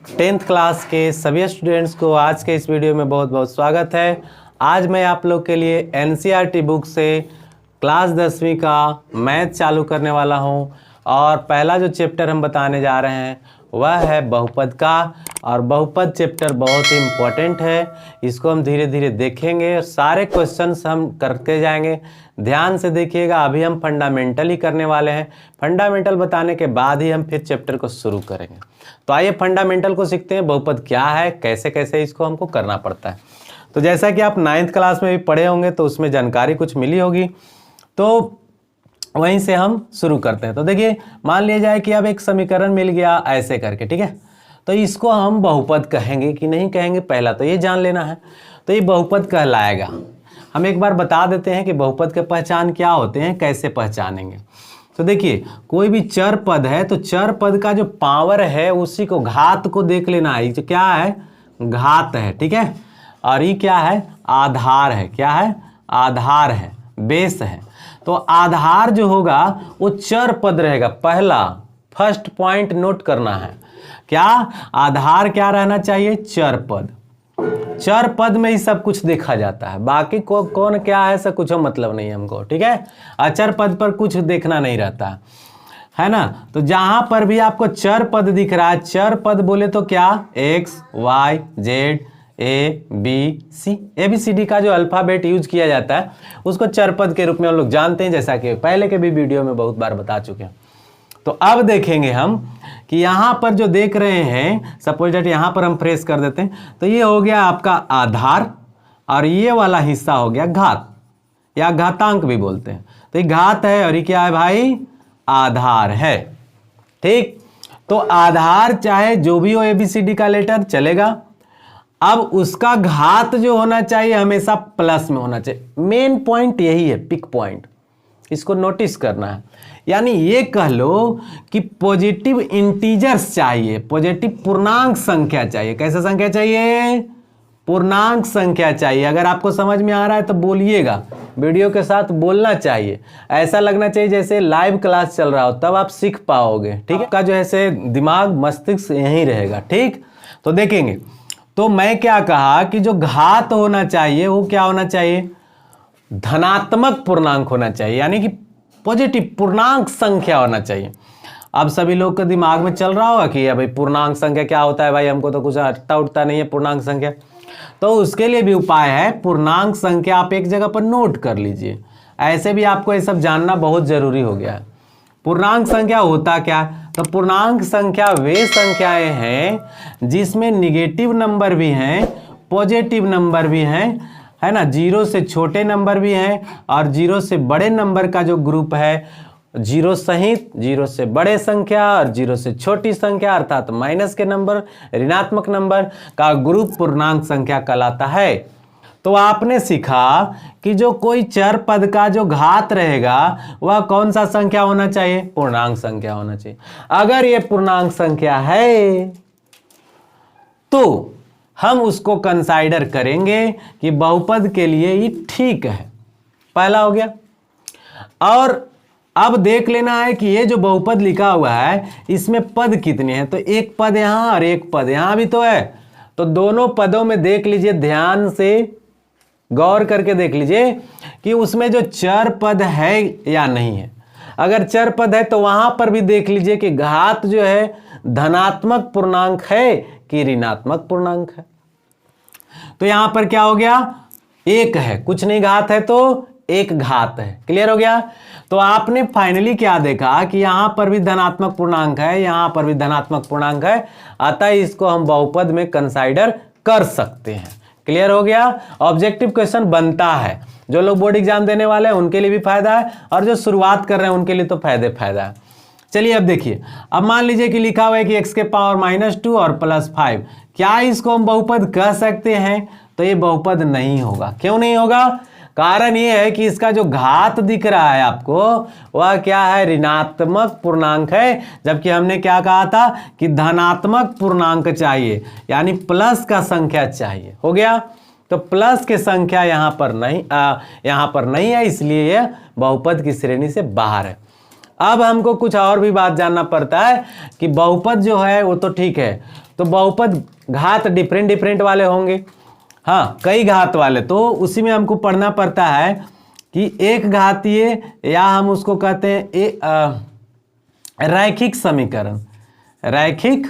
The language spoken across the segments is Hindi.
टेंथ क्लास के सभी स्टूडेंट्स को आज के इस वीडियो में बहुत बहुत स्वागत है। आज मैं आप लोग के लिए एनसीईआरटी बुक से क्लास 10वीं का मैथ चालू करने वाला हूं और पहला जो चैप्टर हम बताने जा रहे हैं वह है बहुपद का। और बहुपद चैप्टर बहुत ही इम्पोर्टेंट है, इसको हम धीरे धीरे देखेंगे और सारे क्वेश्चंस हम करते जाएंगे। ध्यान से देखिएगा, अभी हम फंडामेंटल ही करने वाले हैं। फंडामेंटल बताने के बाद ही हम फिर चैप्टर को शुरू करेंगे। तो आइए फंडामेंटल को सीखते हैं। बहुपद क्या है, कैसे कैसे इसको हमको करना पड़ता है। तो जैसा कि आप 9th क्लास में भी पढ़े होंगे तो उसमें जानकारी कुछ मिली होगी, तो वहीं से हम शुरू करते हैं। तो देखिए, मान लिया जाए कि अब एक समीकरण मिल गया ऐसे करके, ठीक है। तो इसको हम बहुपद कहेंगे कि नहीं कहेंगे, पहला तो ये जान लेना है। तो ये बहुपद कहलाएगा। हम एक बार बता देते हैं कि बहुपद के पहचान क्या होते हैं, कैसे पहचानेंगे। तो देखिए, कोई भी चर पद है तो चर पद का जो पावर है उसी को, घात को देख लेना है। जो क्या है, घात है, ठीक है। और ये क्या है, आधार है। क्या है, आधार है, बेस है। तो आधार जो होगा वो चर पद रहेगा। पहला फर्स्ट पॉइंट नोट करना है, क्या आधार क्या रहना चाहिए, चर पद। चर पद में ही सब कुछ देखा जाता है, बाकी को कौन क्या है सब कुछ मतलब नहीं हमको, ठीक है। अचर पद पर कुछ देखना नहीं रहता है ना। तो जहां पर भी आपको चर पद दिख रहा है, चर पद बोले तो क्या, X Y Z A B C, ABCD का जो अल्फाबेट यूज किया जाता है उसको चर पद के रूप में हम लोग जानते हैं, जैसा कि पहले के भी वीडियो में बहुत बार बता चुके हैं। तो अब देखेंगे हम कि यहाँ पर जो देख रहे हैं, सपोज दैट यहाँ पर हम प्रेस कर देते हैं तो ये हो गया आपका आधार और ये वाला हिस्सा हो गया घात या घातांक भी बोलते हैं। तो ये घात है और ये क्या है भाई, आधार है, ठीक। तो आधार चाहे जो भी हो ABCD का लेटर चलेगा। अब उसका घात जो होना चाहिए हमेशा प्लस में होना चाहिए। मेन पॉइंट यही है, पिक पॉइंट, इसको नोटिस करना है। यानी ये कह लो कि पॉजिटिव इंटीजर्स चाहिए, पॉजिटिव पूर्णांक संख्या चाहिए। कैसा संख्या चाहिए, पूर्णांक संख्या चाहिए। अगर आपको समझ में आ रहा है तो बोलिएगा, वीडियो के साथ बोलना चाहिए। ऐसा लगना चाहिए जैसे लाइव क्लास चल रहा हो, तब आप सीख पाओगे, ठीक है। आपका जो है से दिमाग मस्तिष्क यहीं रहेगा, ठीक। तो देखेंगे, तो मैं क्या कहा कि जो घात होना चाहिए वो क्या होना चाहिए, धनात्मक पूर्णांक होना चाहिए, यानी कि पॉजिटिव पूर्णांक संख्या होना चाहिए। अब सभी लोग के दिमाग में चल रहा होगा कि भाई पूर्णांक संख्या क्या होता है, भाई हमको तो कुछ अटता उठता नहीं है पूर्णांक संख्या। तो उसके लिए भी उपाय है, पूर्णांक संख्या आप एक जगह पर नोट कर लीजिए। ऐसे भी आपको ये सब जानना बहुत जरूरी हो गया है। पूर्णांक संख्या होता क्या, तो पूर्णांक संख्या वे संख्याएं हैं जिसमें निगेटिव नंबर भी हैं, पॉजिटिव नंबर भी हैं, है ना। 0 से छोटे नंबर भी हैं और 0 से बड़े नंबर का जो ग्रुप है, 0 सहित 0 से बड़े संख्या और 0 से छोटी संख्या अर्थात माइनस के नंबर, ऋणात्मक नंबर का ग्रुप पूर्णांक संख्या कहलाता है। तो आपने सीखा कि जो कोई चर पद का जो घात रहेगा वह कौन सा संख्या होना चाहिए, पूर्णांक संख्या होना चाहिए। अगर ये पूर्णांक संख्या है तो हम उसको कंसाइडर करेंगे कि बहुपद के लिए ये ठीक है। पहला हो गया। और अब देख लेना है कि ये जो बहुपद लिखा हुआ है इसमें पद कितने हैं, तो एक पद यहां और एक पद यहां भी तो है। तो दोनों पदों में देख लीजिए, ध्यान से गौर करके देख लीजिए कि उसमें जो चर पद है या नहीं है। अगर चर पद है तो वहां पर भी देख लीजिए कि घात जो है धनात्मक पूर्णांक है कि ऋणात्मक पूर्णांक है। तो यहां पर क्या हो गया, एक है, कुछ नहीं घात है तो एक घात है। क्लियर हो गया। तो आपने फाइनली क्या देखा कि यहां पर भी धनात्मक पूर्णांक है, यहां पर भी धनात्मक पूर्णांक है, अतः इसको हम बहुपद में कंसाइडर कर सकते हैं। क्लियर हो गया। ऑब्जेक्टिव क्वेश्चन बनता है, जो लोग बोर्ड एग्जाम देने वाले हैं उनके लिए भी फायदा है और जो शुरुआत कर रहे हैं उनके लिए तो फायदा है। चलिए अब देखिए, अब मान लीजिए कि लिखा हुआ है कि x के पावर -2 और +5, क्या इसको हम बहुपद कह सकते हैं, तो ये बहुपद नहीं होगा। क्यों नहीं होगा, कारण ये है कि इसका जो घात दिख रहा है आपको वह क्या है, ऋणात्मक पूर्णांक है, जबकि हमने क्या कहा था कि धनात्मक पूर्णांक चाहिए, यानी प्लस का संख्या चाहिए। हो गया। तो प्लस की संख्या यहाँ पर नहीं है, इसलिए यह बहुपद की श्रेणी से बाहर है। अब हमको कुछ और भी बात जानना पड़ता है कि बहुपद जो है वो तो ठीक है, तो बहुपद घात डिफरेंट डिफरेंट वाले होंगे, हाँ कई घात वाले, तो उसी में हमको पढ़ना पड़ता है कि एक घातीय या हम उसको कहते हैं रैखिक समीकरण, रैखिक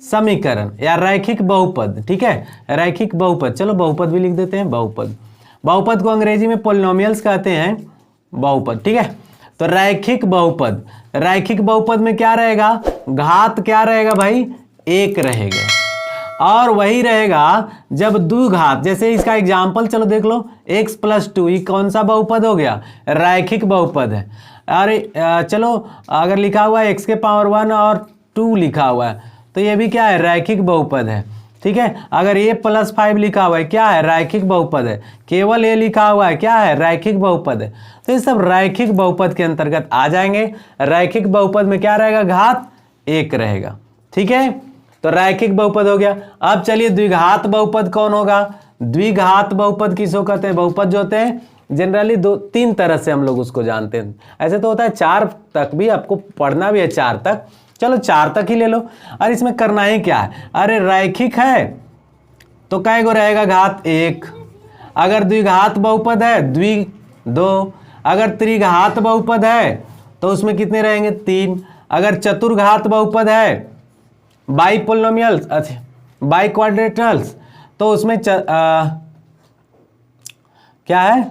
समीकरण या रैखिक बहुपद। ठीक है, रैखिक बहुपद, चलो बहुपद भी लिख देते हैं, बहुपद। बहुपद को अंग्रेजी में पॉलिनोमियल्स कहते हैं, बहुपद। ठीक है, तो रैखिक बहुपद, रैखिक बहुपद में क्या रहेगा, घात क्या रहेगा भाई, एक रहेगा, और वही रहेगा जब द्विघात, जैसे इसका एग्जाम्पल चलो देख लो, x + 2, ये कौन सा बहुपद हो गया, रैखिक बहुपद है। अरे चलो अगर लिखा हुआ है x⁻1 और 2 लिखा हुआ है तो ये भी क्या है, रैखिक बहुपद है। ठीक है, अगर a + 5 लिखा हुआ है क्या है, रैखिक बहुपद है। केवल a लिखा हुआ है क्या है, रैखिक बहुपद है। तो ये सब रैखिक बहुपद के अंतर्गत आ जाएंगे। रैखिक बहुपद में क्या रहेगा, घात एक रहेगा। ठीक है, तो रैखिक बहुपद हो गया। अब चलिए द्विघात बहुपद कौन होगा। द्विघात बहुपद किसको कहते हैं, बहुपद जो होते हैं जनरली 2-3 तरह से हम लोग उसको जानते हैं। ऐसे तो होता है 4 तक भी, आपको पढ़ना भी है 4 तक, चलो 4 तक ही ले लो। और इसमें करना ही क्या है, अरे रैखिक है तो कै गो रहेगा, घात 1। अगर द्विघात बहुपद है 2। अगर त्रिघात बहुपद है तो उसमें कितने रहेंगे, 3। अगर चतुर्घात बहुपद है, बाई पोलिनोमियल्स, अच्छा बाई क्वाड्रेटर्स, तो उसमें क्या है,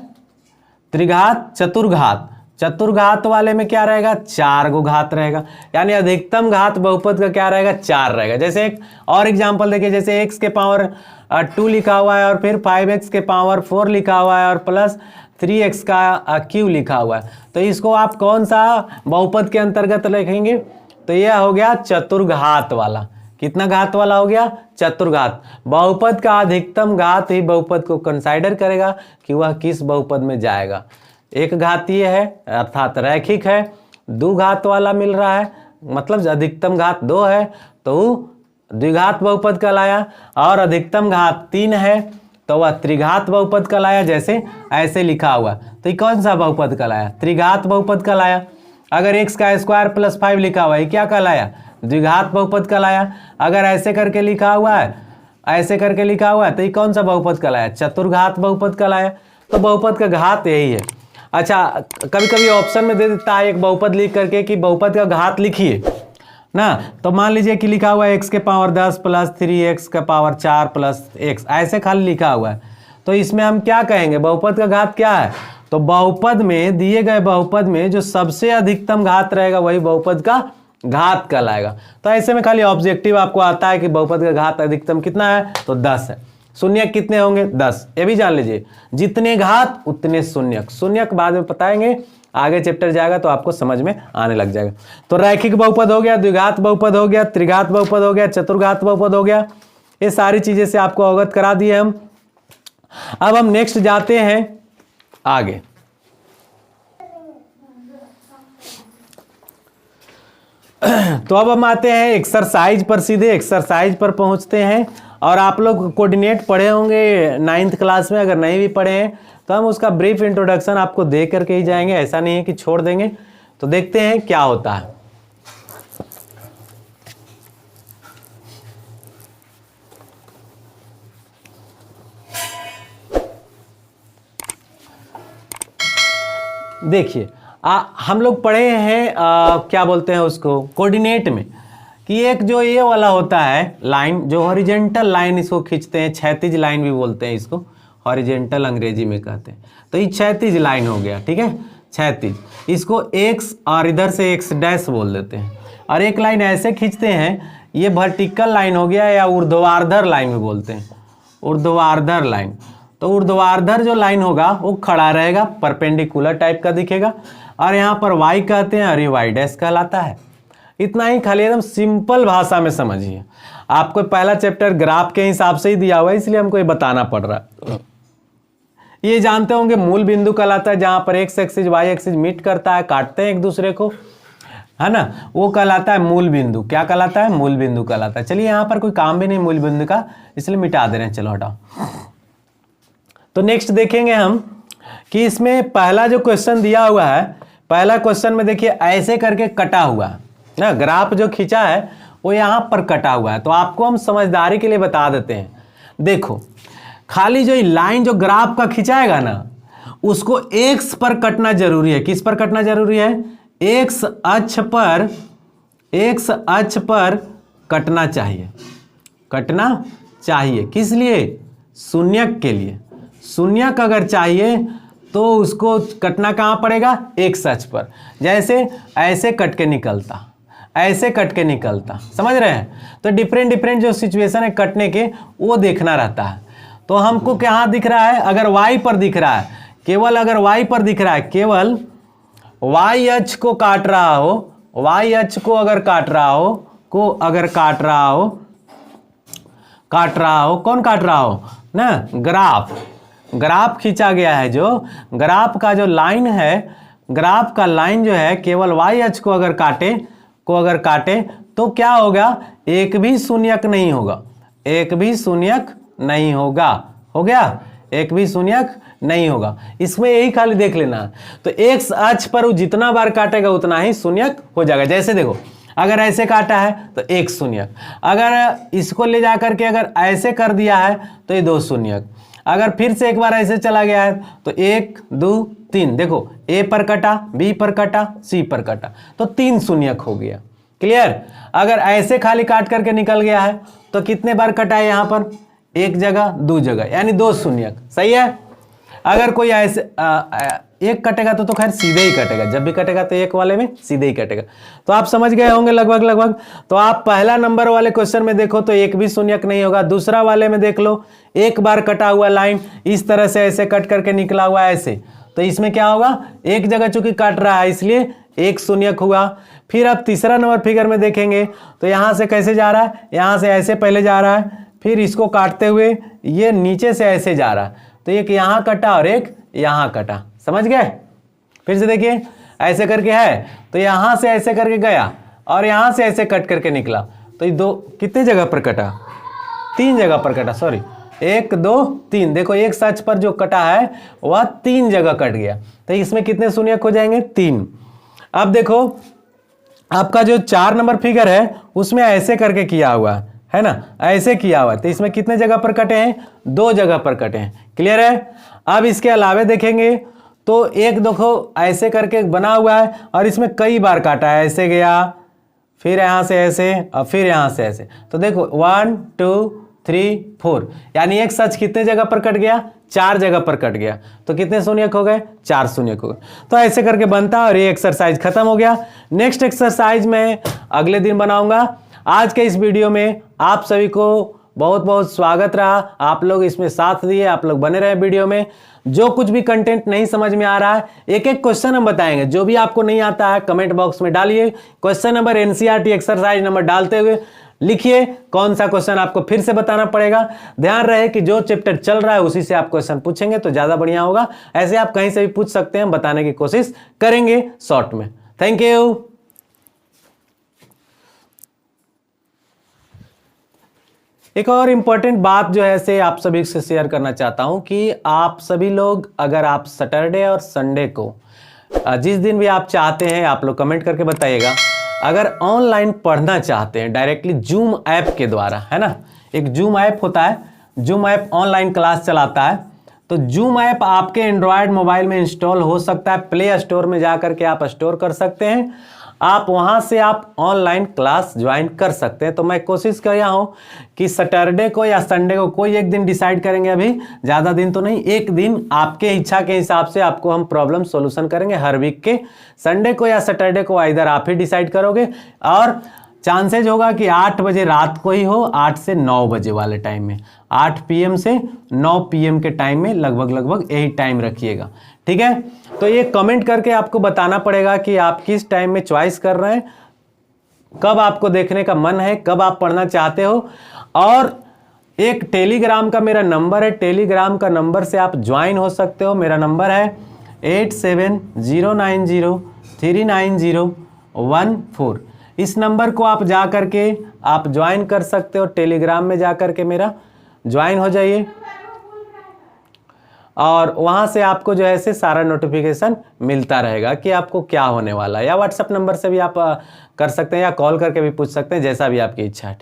त्रिघात चतुर्घात। चतुर्घात वाले में क्या रहेगा, 4 गो घात रहेगा, यानी अधिकतम घात बहुपद का क्या रहेगा, 4 रहेगा। जैसे एक और एग्जांपल देखिए, जैसे x⁻2 लिखा हुआ है और फिर 5x⁻4 लिखा हुआ है और प्लस 3x का क्यूब लिखा हुआ है, तो इसको आप कौन सा बहुपद के अंतर्गत लिखेंगे, तो यह हो गया चतुर्घात वाला। कितना घात वाला हो गया, चतुर्घात। बहुपद का अधिकतम घात ही बहुपद को कंसाइडर करेगा कि वह किस बहुपद में जाएगा। एक घातीय है अर्थात रैखिक है, द्विघात वाला मिल रहा है मतलब अधिकतम घात 2 है तो द्विघात बहुपद कहलाया, और अधिकतम घात 3 है तो वह त्रिघात बहुपद कहलाया। जैसे ऐसे लिखा हुआ, तो ये कौन सा बहुपद कहलाया, त्रिघात बहुपद कहलाया। अगर x² + 5 लिखा हुआ है क्या कहलाया, द्विघात बहुपद कहलाया। अगर ऐसे करके लिखा हुआ है, ऐसे करके लिखा हुआ है तो ये कौन सा बहुपद कहलाया, चतुर्घात बहुपद कहलाया। तो बहुपद का घात यही है। अच्छा, कभी कभी ऑप्शन में दे देता है एक बहुपद लिख करके कि बहुपद का घात लिखिए ना, तो मान लीजिए कि लिखा हुआ है x⁻10 + 3x⁴ + x, ऐसे खाली लिखा हुआ है, तो इसमें हम क्या कहेंगे, बहुपद का घात क्या है, तो बहुपद में, दिए गए बहुपद में जो सबसे अधिकतम घात रहेगा वही बहुपद का घात कहलाएगा। तो ऐसे में खाली ऑब्जेक्टिव आपको आता है कि बहुपद का घात अधिकतम कितना है, तो 10 है। शून्यक कितने होंगे, 10, ये भी जान लीजिए, जितने घात उतने शून्यक। शून्यक बाद में बताएंगे, आगे चैप्टर जाएगा तो आपको समझ में आने लग जाएगा। तो रैखिक बहुपद हो गया, द्विघात बहुपद हो गया, त्रिघात बहुपद हो गया, चतुर्घात बहुपद हो गया, ये सारी चीजें से आपको अवगत करा दिए हम। अब हम नेक्स्ट जाते हैं आगे। तो अब हम आते हैं एक्सरसाइज पर, सीधे एक्सरसाइज पर पहुंचते हैं। और आप लोग कोऑर्डिनेट पढ़े होंगे 9th क्लास में, अगर नहीं भी पढ़े हैं तो हम उसका ब्रीफ इंट्रोडक्शन आपको दे करके ही जाएंगे, ऐसा नहीं है कि छोड़ देंगे। तो देखते हैं क्या होता है। देखिए हम लोग पढ़े हैं क्या बोलते हैं उसको, कोऑर्डिनेट में, कि एक जो ये वाला होता है लाइन, जो हॉरिजेंटल लाइन इसको खींचते हैं, क्षैतिज लाइन भी बोलते हैं इसको, हॉरिजेंटल अंग्रेजी में कहते हैं। तो ये क्षैतिज लाइन हो गया, ठीक है, क्षैतिज, इसको एक्स और इधर से x' बोल देते हैं। और एक लाइन ऐसे खींचते हैं, ये वर्टिकल लाइन हो गया या ऊर्ध्वाधर लाइन भी बोलते हैं, ऊर्ध्वाधर लाइन। तो ऊर्ध्वाधर जो लाइन होगा वो खड़ा रहेगा, परपेंडिकुलर टाइप का दिखेगा, और यहाँ पर y कहते हैं और ये y' कहलाता है। इतना ही, खाली एकदम सिंपल भाषा में समझिए। आपको पहला चैप्टर ग्राफ के हिसाब से ही दिया हुआ है, इसलिए हमको ये बताना पड़ रहा है। ये जानते होंगे मूल बिंदु कहलाता है, जहां पर x axis y axis meet करता है, काटते हैं एक दूसरे को, है ना, वो कहलाता है मूल बिंदु। क्या कहलाता है, मूल बिंदु कहलाता है। चलिए यहाँ पर कोई काम भी नहीं मूल बिंदु का, इसलिए मिटा दे रहे हैं, चलो हटाओ। तो नेक्स्ट देखेंगे हम कि इसमें पहला जो क्वेश्चन दिया हुआ है, पहला क्वेश्चन में देखिए ऐसे करके कटा हुआ है ना, ग्राफ जो खींचा है वो यहाँ पर कटा हुआ है। तो आपको हम समझदारी के लिए बता देते हैं, देखो खाली जो लाइन जो ग्राफ का खिंचाएगा ना, उसको एक्स पर कटना जरूरी है। किस पर कटना जरूरी है? एक्स अक्ष पर कटना चाहिए, कटना चाहिए। किस लिए? शून्यक के लिए। शून्यक अगर चाहिए तो उसको कटना कहाँ पड़ेगा? एक्स अक्ष पर। जैसे ऐसे कट के निकलता, ऐसे कट के निकलता, समझ रहे हैं? तो डिफरेंट डिफरेंट जो सिचुएशन है कटने के, वो देखना रहता है। तो हमको कहाँ दिख रहा है? अगर वाई पर दिख रहा है, केवल अगर वाई पर दिख रहा है, केवल वाई अक्ष को काट रहा हो, वाई अक्ष को अगर काट रहा हो, कौन काट रहा हो ना? ग्राफ खींचा गया है। जो ग्राफ का जो लाइन है, ग्राफ का लाइन जो है केवल वाई अक्ष को अगर काटे तो क्या होगा? एक भी शून्यक नहीं होगा, एक भी शून्यक नहीं होगा। हो गया? एक भी शून्यक नहीं होगा। इसमें यही खाली देख लेना। तो एक्स अक्ष पर वो जितना बार काटेगा उतना ही शून्यक हो जाएगा। जैसे देखो, अगर ऐसे काटा है तो एक शून्यक, अगर इसको ले जा करके अगर ऐसे कर दिया है तो ये दो शून्यक, अगर फिर से एक बार ऐसे चला गया है तो 1 2 3, देखो ए पर कटा, बी पर कटा, सी पर कटा, तो 3 शून्यक हो गया। क्लियर? अगर ऐसे खाली काट करके निकल गया है तो कितने बार कटा है? यहाँ पर एक जगह, दो जगह, यानी 2 शून्यक। सही है? अगर कोई ऐसे एक कटेगा तो खैर सीधे ही कटेगा, जब भी कटेगा तो एक वाले में सीधे ही कटेगा। तो आप समझ गए होंगे लगभग। तो आप पहला नंबर वाले क्वेश्चन में देखो तो एक भी शून्यक नहीं होगा। दूसरा वाले में देख लो, एक बार कटा हुआ लाइन इस तरह से ऐसे कट करके निकला हुआ है ऐसे, तो इसमें क्या होगा? एक जगह चूंकि काट रहा है इसलिए एक शून्यक हुआ। फिर आप तीसरा नंबर फिगर में देखेंगे तो यहाँ से कैसे जा रहा है? यहाँ से ऐसे पहले जा रहा है, फिर इसको काटते हुए ये नीचे से ऐसे जा रहा है, तो एक यहाँ कटा और एक यहाँ कटा। समझ गए? फिर से देखिए, ऐसे करके है तो यहाँ से ऐसे करके गया और यहाँ से ऐसे कट करके निकला, तो ये दो कितने जगह पर कटा? 3 जगह पर कटा, सॉरी 1 2 3। देखो एक सच पर जो कटा है वह 3 जगह कट गया, तो इसमें कितने शून्यक हो जाएंगे? 3। अब देखो आपका जो 4 नंबर फिगर है उसमें ऐसे करके किया हुआ है ना, ऐसे किया हुआ है, तो इसमें कितने जगह पर कटे हैं? 2 जगह पर कटे हैं। क्लियर है? अब इसके अलावे देखेंगे तो एक देखो ऐसे करके बना हुआ है और इसमें कई बार काटा है, ऐसे गया, फिर यहाँ से ऐसे और फिर यहाँ से ऐसे, तो देखो 1 2 3 4, यानी एक सच कितने जगह पर कट गया? 4 जगह पर कट गया। तो कितने शून्यक हो गए? 4 शून्यक हो गए। तो ऐसे करके बनता और ये एक्सरसाइज खत्म हो गया। नेक्स्ट एक्सरसाइज मैं अगले दिन बनाऊंगा। आज के इस वीडियो में आप सभी को बहुत बहुत स्वागत रहा। आप लोग इसमें साथ दिए, आप लोग बने रहे वीडियो में। जो कुछ भी कंटेंट नहीं समझ में आ रहा है, एक एक क्वेश्चन हम बताएंगे। जो भी आपको नहीं आता है कमेंट बॉक्स में डालिए, question number NCERT exercise number डालते हुए लिखिए कौन सा क्वेश्चन आपको फिर से बताना पड़ेगा। ध्यान रहे कि जो चैप्टर चल रहा है उसी से आप क्वेश्चन पूछेंगे तो ज्यादा बढ़िया होगा। ऐसे आप कहीं से भी पूछ सकते हैं, बताने की कोशिश करेंगे शॉर्ट में। Thank you. एक और इम्पॉर्टेंट बात जो है से आप सभी से शेयर करना चाहता हूं कि आप सभी लोग अगर आप सैटरडे और संडे को जिस दिन भी आप चाहते हैं, आप लोग कमेंट करके बताइएगा। अगर ऑनलाइन पढ़ना चाहते हैं डायरेक्टली जूम ऐप के द्वारा, है ना, एक जूम ऐप होता है, जूम ऐप ऑनलाइन क्लास चलाता है। तो जूम ऐप आपके एंड्रॉयड मोबाइल में इंस्टॉल हो सकता है, प्ले स्टोर में जा करके आप स्टोर कर सकते हैं। आप वहां से आप ऑनलाइन क्लास ज्वाइन कर सकते हैं। तो मैं कोशिश कर रहा हूं कि सैटरडे को या संडे को कोई एक दिन डिसाइड करेंगे, अभी ज़्यादा दिन तो नहीं, एक दिन आपके इच्छा के हिसाब से आपको हम प्रॉब्लम सॉल्यूशन करेंगे हर वीक के। संडे को या सैटरडे को इधर आप ही डिसाइड करोगे और चांसेज होगा कि 8 बजे रात को ही हो, 8 से 9 बजे वाले टाइम में, 8 PM से 9 PM के टाइम में लगभग यही टाइम रखिएगा। ठीक है? तो ये कमेंट करके आपको बताना पड़ेगा कि आप किस टाइम में चॉइस कर रहे हैं, कब आपको देखने का मन है, कब आप पढ़ना चाहते हो। और एक टेलीग्राम का मेरा नंबर है, टेलीग्राम का नंबर से आप ज्वाइन हो सकते हो। मेरा नंबर है 8709039014। इस नंबर को आप जा करके आप ज्वाइन कर सकते हो, टेलीग्राम में जा करके मेरा ज्वाइन हो जाइए। और वहाँ से आपको जो है से सारा नोटिफिकेशन मिलता रहेगा कि आपको क्या होने वाला है। या व्हाट्सएप नंबर से भी आप कर सकते हैं या कॉल करके भी पूछ सकते हैं, जैसा भी आपकी इच्छा है।